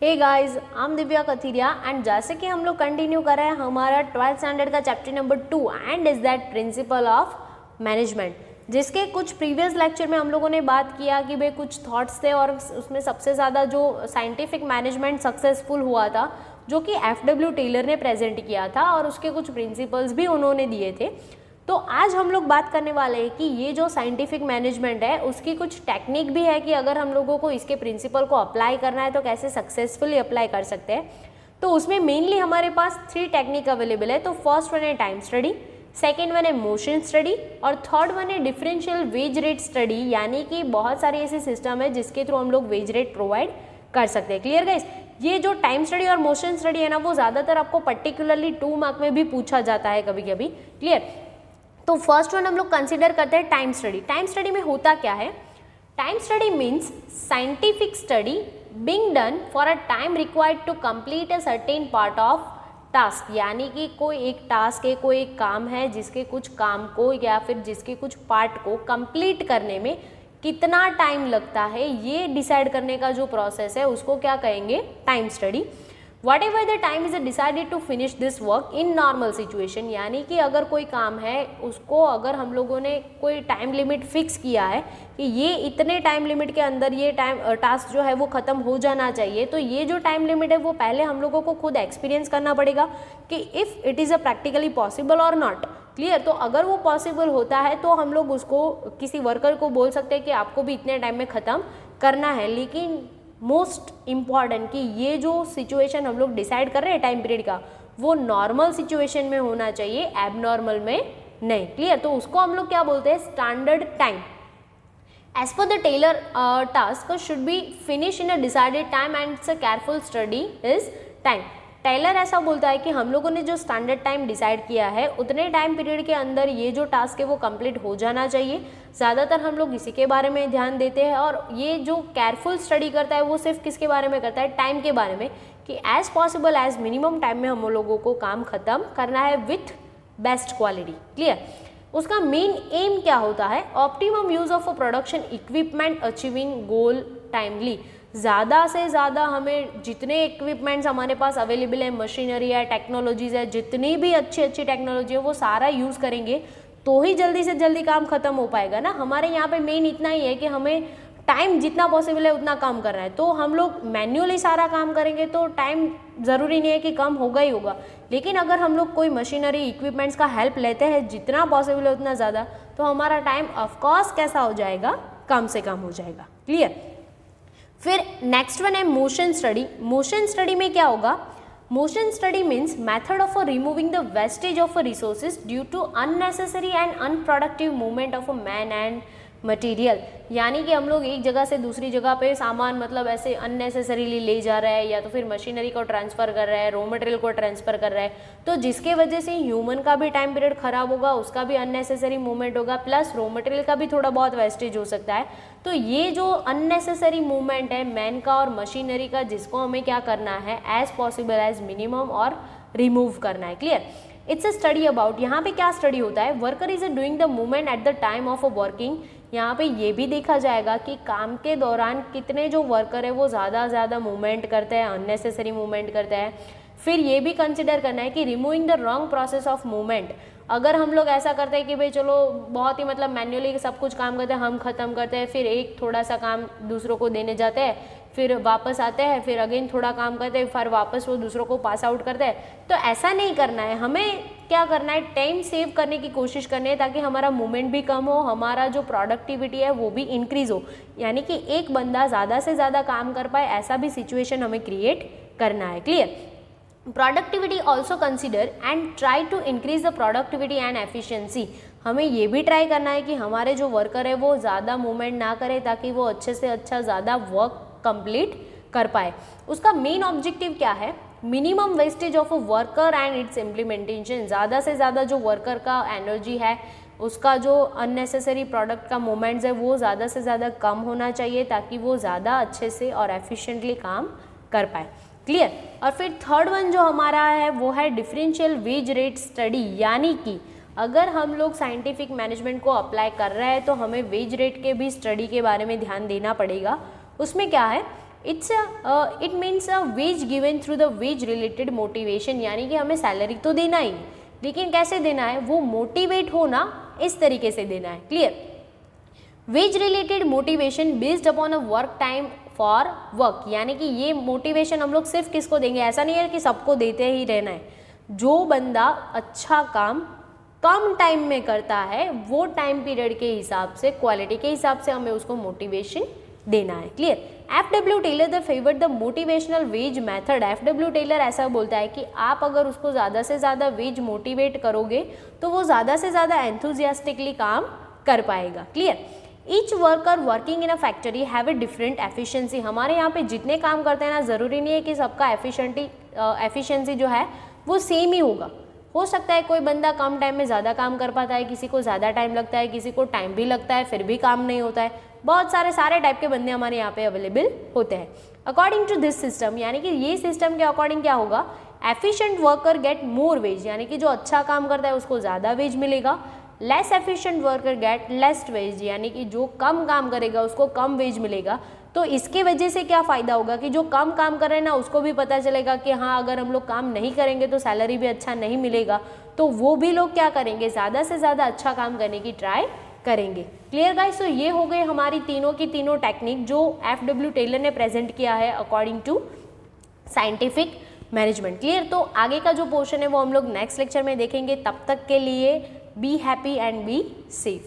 Hey guys, I am Divya Kathiria and जैसे कि हम लोग कंटिन्यू कर रहे हैं हमारा 12th स्टैंडर्ड का chapter number 2 and is that principle of management, जिसके कुछ प्रीवियस लेक्चर में हम लोगों ने बात किया कि भाई कुछ थॉट्स थे और उसमें सबसे ज़्यादा जो साइंटिफिक मैनेजमेंट सक्सेसफुल हुआ था जो कि एफ.डब्ल्यू. टेलर ने प्रेजेंट किया था और उसके कुछ प्रिंसिपल्स भी उन्होंने दिए थे। तो आज हम लोग बात करने वाले हैं कि ये जो साइंटिफिक मैनेजमेंट है उसकी कुछ टेक्निक भी है कि अगर हम लोगों को इसके प्रिंसिपल को अप्लाई करना है तो कैसे सक्सेसफुली अप्लाई कर सकते हैं। तो उसमें मेनली हमारे पास 3 टेक्निक अवेलेबल है। तो फर्स्ट वन है टाइम स्टडी, सेकेंड वन है मोशन स्टडी और थर्ड वन है डिफरेंशियल वेज रेट स्टडी, यानी कि बहुत सारे ऐसे सिस्टम है जिसके थ्रू हम लोग वेज रेट प्रोवाइड कर सकते हैं। Clear guys? ये जो टाइम स्टडी और मोशन स्टडी है ना वो ज़्यादातर आपको पर्टिकुलरली 2 मार्क में भी पूछा जाता है कभी कभी। क्लियर? तो फर्स्ट वन हम लोग कंसिडर करते हैं टाइम स्टडी। टाइम स्टडी में होता क्या है? Time study means scientific study being done for a time required to complete a certain part of task, यानी कि कोई एक टास्क है, कोई एक काम है जिसके कुछ काम को या फिर जिसके कुछ पार्ट को कंप्लीट करने में कितना टाइम लगता है ये डिसाइड करने का जो प्रोसेस है उसको क्या कहेंगे? Time study. Whatever the time is decided to finish this work in normal situation, यानी कि अगर कोई काम है उसको अगर हम लोगों ने कोई टाइम लिमिट फिक्स किया है कि ये इतने टाइम लिमिट के अंदर ये टास्क जो है वो ख़त्म हो जाना चाहिए, तो ये जो टाइम लिमिट है वो पहले हम लोगों को खुद एक्सपीरियंस करना पड़ेगा कि if it is a practically possible और नॉट। क्लियर? तो अगर वो पॉसिबल होता है तो हम लोग उसको किसी वर्कर को बोल सकते हैं कि आपको भी इतने टाइम में ख़त्म करना है। लेकिन मोस्ट इम्पॉर्टेंट कि ये जो सिचुएशन हम लोग डिसाइड कर रहे हैं टाइम पीरियड का वो नॉर्मल सिचुएशन में होना चाहिए, एबनॉर्मल में नहीं। क्लियर? तो उसको हम लोग क्या बोलते हैं? Standard time. As per the Taylor task should be finish in a decided time and it's a careful study is time. Taylor ऐसा बोलता है कि हम लोगों ने जो स्टैंडर्ड टाइम डिसाइड किया है उतने टाइम पीरियड के अंदर ये जो टास्क है वो कंप्लीट हो जाना चाहिए। ज़्यादातर हम लोग इसी के बारे में ध्यान देते हैं और ये जो केयरफुल स्टडी करता है वो सिर्फ किसके बारे में करता है? टाइम के बारे में, कि as possible as minimum time में हम लोगों को काम ख़त्म करना है विथ बेस्ट क्वालिटी। क्लियर? उसका मेन एम क्या होता है? Optimum use of a production equipment achieving goal timely. ज़्यादा से ज़्यादा हमें जितने इक्विपमेंट्स हमारे पास अवेलेबल है, मशीनरी है, टेक्नोलॉजीज़ है, जितनी भी अच्छी अच्छी टेक्नोलॉजी है वो सारा यूज़ करेंगे तो ही जल्दी से जल्दी काम ख़त्म हो पाएगा ना। हमारे यहाँ पे मेन इतना ही है कि हमें टाइम जितना पॉसिबल है उतना काम करना है। तो हम लोग मैन्युअली सारा काम करेंगे तो टाइम ज़रूरी नहीं है कि कम होगा ही होगा, लेकिन अगर हम लोग कोई मशीनरी इक्विपमेंट्स का हेल्प लेते हैं जितना पॉसिबल है उतना ज़्यादा, तो हमारा टाइम ऑफकोर्स कैसा हो जाएगा? कम से कम हो जाएगा। क्लियर? फिर नेक्स्ट वन है मोशन स्टडी। मोशन स्टडी में क्या होगा? Motion study means method of removing the wastage of resources due to unnecessary and unproductive movement of a man and material, यानी कि हम लोग एक जगह से दूसरी जगह पे सामान मतलब ऐसे अननेसेसरीली ले जा रहा है या तो फिर मशीनरी को ट्रांसफ़र कर रहा है, रॉ मटेरियल को ट्रांसफ़र कर रहा है, तो जिसके वजह से ह्यूमन का भी टाइम पीरियड ख़राब होगा, उसका भी अननेसेसरी मूवमेंट होगा, प्लस रॉ मटेरियल का भी थोड़ा बहुत वेस्टेज हो सकता है। तो ये जो अननेसेसरी मूवमेंट है मैन का और मशीनरी का, जिसको हमें क्या करना है? एज पॉसिबल एज मिनिमम और रिमूव करना है। Clear? It's a study about, यहाँ पे क्या स्टडी होता है? Worker is doing the movement at the time of a working. यहाँ पे ये भी देखा जाएगा कि काम के दौरान कितने जो वर्कर है वो ज़्यादा मूवमेंट करते हैं, अननेसेसरी मूवमेंट करते हैं। फिर ये भी कंसिडर करना है कि removing the wrong process of movement. अगर हम लोग ऐसा करते हैं कि भाई चलो बहुत ही मतलब मैन्युअली सब कुछ काम करते हैं, हम ख़त्म करते हैं, फिर एक थोड़ा सा काम दूसरों को देने जाते हैं, फिर वापस आते हैं, फिर अगेन थोड़ा काम करते हैं, फिर वापस वो दूसरों को पास आउट करते हैं, तो ऐसा नहीं करना है। हमें क्या करना है? टाइम सेव करने की कोशिश करनी है ताकि हमारा मूवमेंट भी कम हो, हमारा जो प्रोडक्टिविटी है वो भी इंक्रीज़ हो, यानी कि एक बंदा ज़्यादा से ज़्यादा काम कर पाए, ऐसा भी सिचुएशन हमें क्रिएट करना है। Clear? Productivity also consider and try to increase the productivity and efficiency. हमें ये भी ट्राई करना है कि हमारे जो वर्कर है वो ज़्यादा मूवमेंट ना करे ताकि वो अच्छे से अच्छा ज़्यादा वर्क कंप्लीट कर पाए। उसका मेन ऑब्जेक्टिव क्या है? Minimum wastage of a worker and it's implementation. ज़्यादा से ज़्यादा जो वर्कर का एनर्जी है, उसका जो अननेसेसरी प्रोडक्ट का मूवमेंट्स है वो ज़्यादा से ज़्यादा कम होना चाहिए ताकि वो ज़्यादा अच्छे से और एफिशिएंटली काम कर पाए। क्लियर? और फिर थर्ड वन जो हमारा है वो है डिफरेंशियल वेज रेट स्टडी, यानी कि अगर हम लोग साइंटिफिक मैनेजमेंट को अप्लाई कर रहे हैं तो हमें वेज रेट के भी स्टडी के बारे में ध्यान देना पड़ेगा। उसमें क्या है? It means a wage given through the wage related motivation, यानी कि हमें सैलरी तो देना ही, लेकिन कैसे देना है, वो मोटिवेट होना इस तरीके से देना है। Clear? Wage related motivation based upon a work time for work, यानी कि ये मोटिवेशन हम लोग सिर्फ किसको देंगे, ऐसा नहीं है कि सबको देते ही रहना है। जो बंदा अच्छा काम कम टाइम में करता है वो टाइम पीरियड के हिसाब से, क्वालिटी के हिसाब से हमें उसको मोटिवेशन देना है। Clear? F W. Taylor the favoured the motivational wage method. F W. Taylor ऐसा बोलता है कि आप अगर उसको ज़्यादा से ज़्यादा वेज मोटिवेट करोगे तो वो ज़्यादा से ज़्यादा एंथुजियास्टिकली काम कर पाएगा। Clear? Each worker working in a factory have a different efficiency. हमारे यहाँ पे जितने काम करते हैं ना, ज़रूरी नहीं है कि सबका एफिशिएंसी जो है वो सेम ही होगा। हो सकता है कोई बंदा कम टाइम में ज़्यादा काम कर पाता है, किसी को ज़्यादा टाइम लगता है, किसी को टाइम भी लगता है फिर भी काम नहीं होता है। बहुत सारे टाइप के बंदे हमारे यहाँ पे अवेलेबल होते हैं। अकॉर्डिंग टू दिस सिस्टम, यानी कि ये सिस्टम के अकॉर्डिंग क्या होगा, efficient worker get more ways, यानी कि जो अच्छा काम करता है उसको ज़्यादा वेज मिलेगा। Less efficient worker get less wage, यानी कि जो कम काम करेगा उसको कम वेज मिलेगा। तो इसके वजह से क्या फ़ायदा होगा कि जो कम काम कर रहे हैं ना उसको भी पता चलेगा कि हाँ, अगर हम लोग काम नहीं करेंगे तो सैलरी भी अच्छा नहीं मिलेगा, तो वो भी लोग क्या करेंगे, ज़्यादा से ज़्यादा अच्छा काम करने की ट्राई करेंगे। Clear guys? तो ये हो गए हमारी तीनों की तीनों टेक्निक जो एफ.डब्ल्यू. टेलर ने प्रेजेंट किया है according to scientific management. Clear? तो आगे का जो पोर्शन है वो हम लोग नेक्स्ट लेक्चर में देखेंगे। तब तक के लिए be happy and be safe.